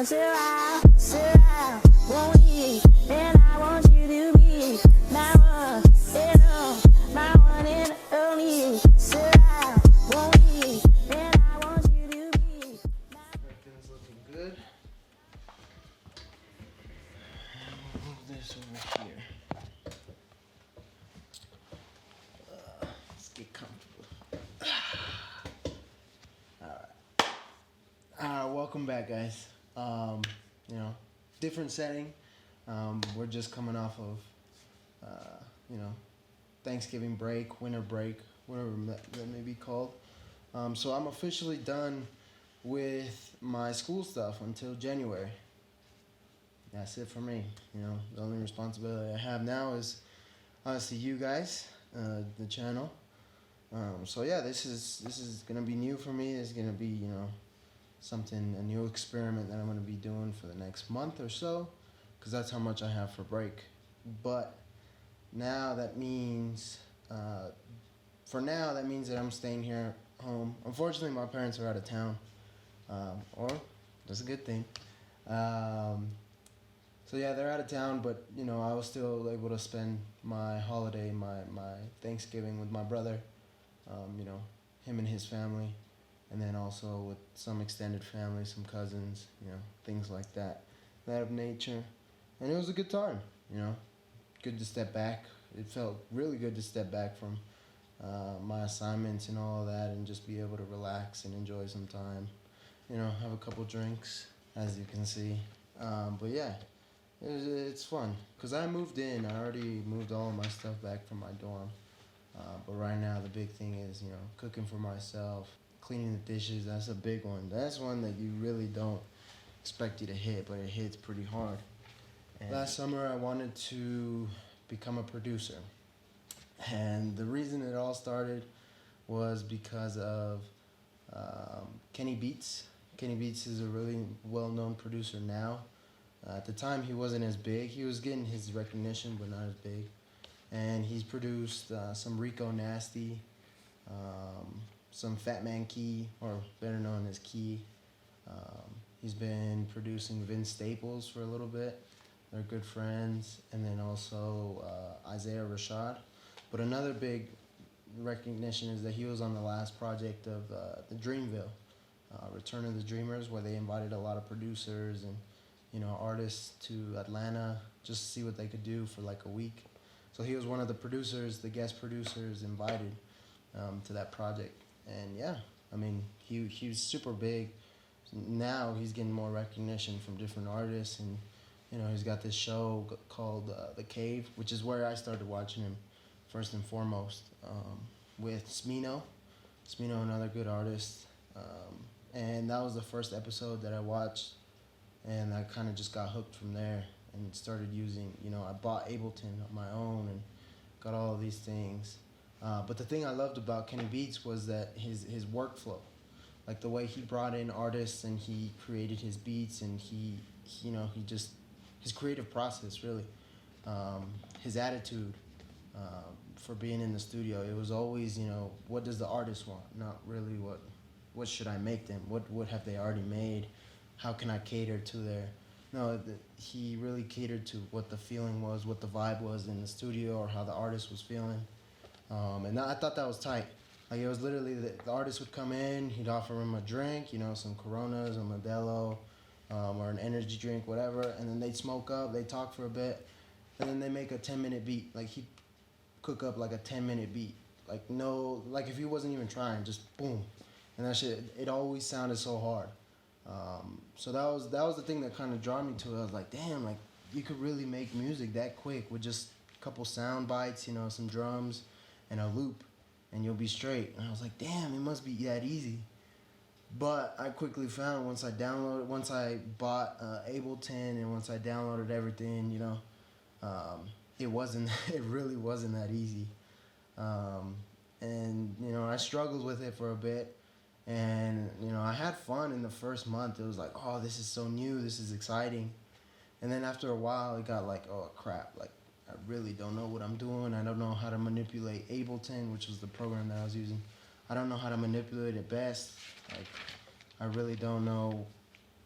Surround, won't he? And I want you to be my one and all, my one and only. Surround, won't he? And I want you to be my Everything's looking good. And we'll move this over here. Let's get comfortable. Alright, welcome back, guys. Different setting. We're just coming off of, Thanksgiving break, winter break, whatever that may be called. So I'm officially done with my school stuff until January. That's it for me. The only responsibility I have now is honestly you guys, the channel. This is gonna be new for me. It's gonna be a new experiment that I'm gonna be doing for the next month or so, because that's how much I have for break. But now that means, that means that I'm staying here home. Unfortunately, my parents are out of town, or that's a good thing. They're out of town, but I was still able to spend my holiday, my Thanksgiving with my brother, him and his family, and then also with some extended family, some cousins, things like that of nature. And it was a good time, good to step back. It felt really good to step back from my assignments and all of that, and just be able to relax and enjoy some time, have a couple drinks, as you can see. It's fun, because I moved in. I already moved all of my stuff back from my dorm. But right now the big thing is, cooking for myself, cleaning the dishes. That's a big one. That's one that you really don't expect you to hit, but it hits pretty hard. And last summer I wanted to become a producer. And the reason it all started was because of Kenny Beats. Kenny Beats is a really well-known producer now. At the time, he wasn't as big. He was getting his recognition, but not as big. And he's produced some Rico Nasty, some Fat Man Key, or better known as Key. He's been producing Vince Staples for a little bit. They're good friends. And then also Isaiah Rashad. But another big recognition is that he was on the last project of the Dreamville, Return of the Dreamers, where they invited a lot of producers and artists to Atlanta just to see what they could do for like a week. So he was one of the producers, the guest producers invited to that project. And he was super big. Now he's getting more recognition from different artists, and he's got this show called The Cave, which is where I started watching him first and foremost, with Smino, another good artist. And that was the first episode that I watched. And I kind of just got hooked from there and started using, I bought Ableton on my own and got all of these things. But the thing I loved about Kenny Beats was that his workflow, like the way he brought in artists and he created his beats, and his creative process, really, his attitude for being in the studio. It was always, what does the artist want? Not really what should I make them? What have they already made? How can I cater to their... No, he really catered to what the feeling was, what the vibe was in the studio, or how the artist was feeling. And I thought that was tight. Like, it was literally the artist would come in, he'd offer him a drink, some Coronas, a Modelo, or an energy drink, whatever, and then they'd smoke up, they'd talk for a bit, and then they make a 10-minute beat. Like, he'd cook up like a 10-minute beat. Like if he wasn't even trying, just boom. And that shit, it always sounded so hard. So that was the thing that kind of drew me to it. I was like, damn, like you could really make music that quick with just a couple sound bites, some drums and a loop, and you'll be straight. And I was like, damn, it must be that easy. But I quickly found, once I bought Ableton, and once I downloaded everything, it really wasn't that easy. I struggled with it for a bit. And, I had fun in the first month. It was like, oh, this is so new, this is exciting. And then after a while, it got like, oh, crap. Like, I really don't know what I'm doing. I don't know how to manipulate Ableton, which was the program that I was using. I don't know how to manipulate it best. Like, I really don't know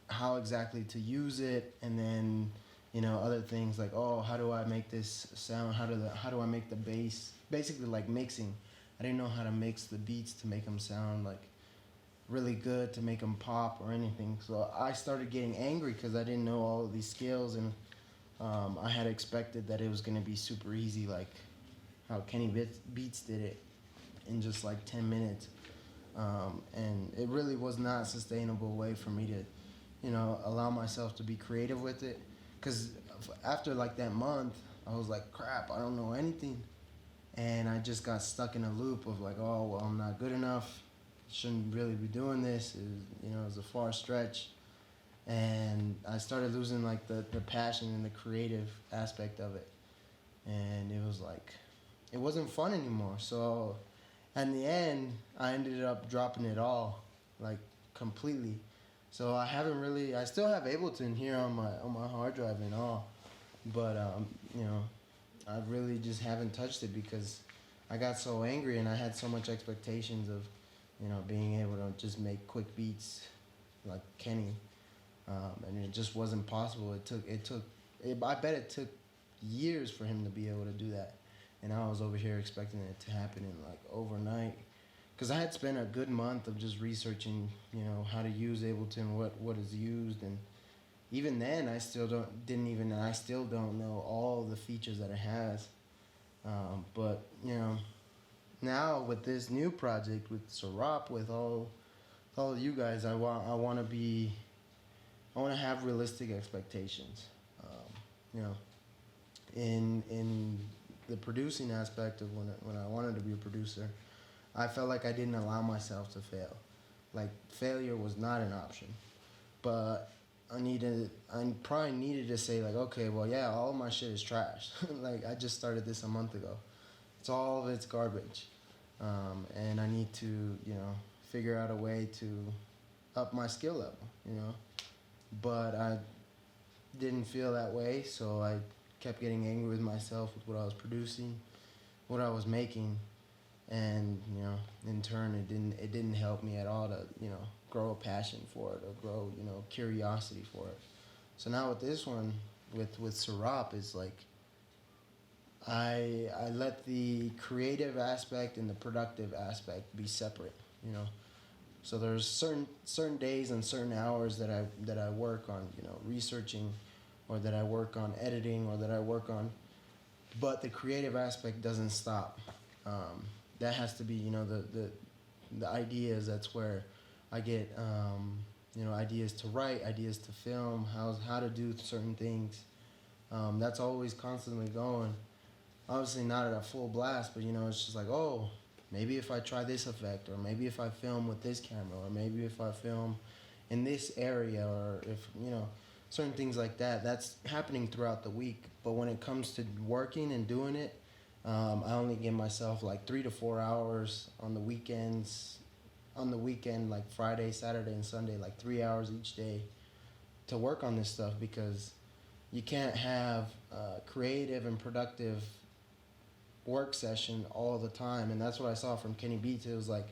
how exactly to use it, and then other things like, oh, how do I make this sound? How do I make the bass? Basically, like mixing. I didn't know how to mix the beats to make them sound like really good, to make them pop or anything. So I started getting angry because I didn't know all of these skills, and I had expected that it was gonna be super easy, like how Kenny Beats did it in just like 10 minutes. And it really was not a sustainable way for me to, allow myself to be creative with it. Because after like that month, I was like, crap, I don't know anything. And I just got stuck in a loop of like, oh, well, I'm not good enough. Shouldn't really be doing this. It was a far stretch. And I started losing like the passion and the creative aspect of it. And it was like, it wasn't fun anymore. So in the end, I ended up dropping it all, like completely. So I still have Ableton here on my hard drive and all, but I really just haven't touched it because I got so angry and I had so much expectations of, being able to just make quick beats like Kenny, and it just wasn't possible. I bet it took years for him to be able to do that, and I was over here expecting it to happen in like overnight. Because I had spent a good month of just researching, how to use Ableton, what is used, and even then, I still don't know all the features that it has. But now with this new project with CIROP, with all you guys, I want to have realistic expectations. In the producing aspect of when I wanted to be a producer, I felt like I didn't allow myself to fail. Like, failure was not an option. But I probably needed to say like, okay, well, yeah, all of my shit is trash. Like, I just started this a month ago. It's garbage. And I need to, figure out a way to up my skill level, But I didn't feel that way, so I kept getting angry with myself with what I was producing, what I was making. And in turn, it didn't help me at all to grow a passion for it or grow curiosity for it. So now with this one, with CIROP, it's like I let the creative aspect and the productive aspect be separate. So there's certain days and certain hours that I work on researching, or that I work on editing, or that I work on, but the creative aspect doesn't stop. That has to be, the ideas. That's where I get, ideas to write, ideas to film, how to do certain things. That's always constantly going. Obviously not at a full blast, but it's just like, oh, maybe if I try this effect, or maybe if I film with this camera, or maybe if I film in this area, or if, certain things like that. That's happening throughout the week. But when it comes to working and doing it, I only give myself like 3 to 4 hours on the weekends. On the weekend, like Friday, Saturday, and Sunday, like 3 hours each day to work on this stuff, because you can't have a creative and productive work session all the time. And that's what I saw from Kenny Beats. It was like,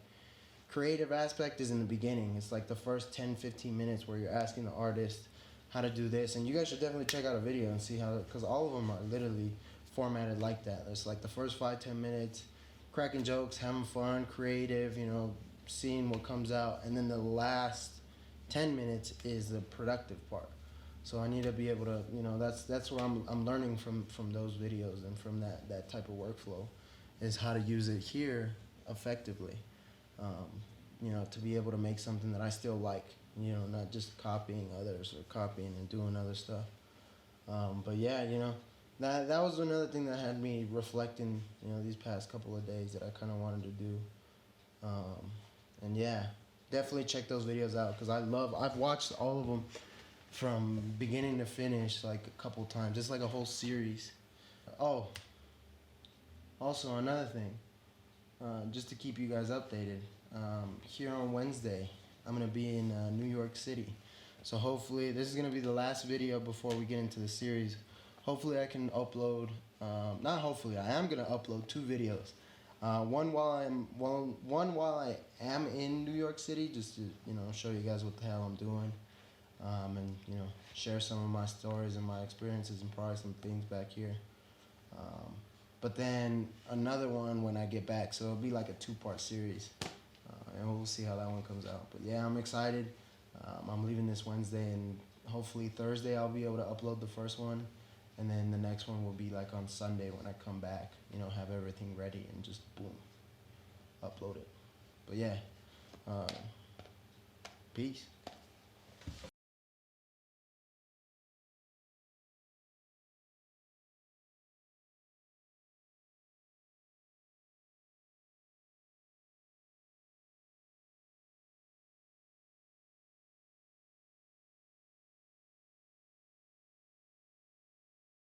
creative aspect is in the beginning. It's like the first 10-15 minutes where you're asking the artist how to do this. And you guys should definitely check out a video and see how, because all of them are literally formatted like that. It's like the first 5-10 minutes, cracking jokes, having fun, creative, seeing what comes out, and then the last 10 minutes is the productive part. So I need to be able to, that's where I'm learning from those videos and from that type of workflow, is how to use it here effectively. To be able to make something that I still like, not just copying others or copying and doing other stuff. But yeah, that was another thing that had me reflecting, these past couple of days that I kind of wanted to do. And yeah, definitely check those videos out, because I've watched all of them from beginning to finish like a couple times. It's like a whole series. Oh, also another thing, just to keep you guys updated, here on Wednesday, I'm going to be in New York City. So hopefully, this is going to be the last video before we get into the series. Hopefully I can upload, not hopefully, I am going to upload 2 videos. One while I am in New York City, just to show you guys what the hell I'm doing. and share some of my stories and my experiences and probably some things back here. But then another one when I get back, so it'll be like a 2-part series, and we'll see how that one comes out. But yeah, I'm excited. I'm leaving this Wednesday, and hopefully Thursday I'll be able to upload the first one, and then the next one will be like on Sunday when I come back. Have everything ready and just boom, upload it. But yeah, peace.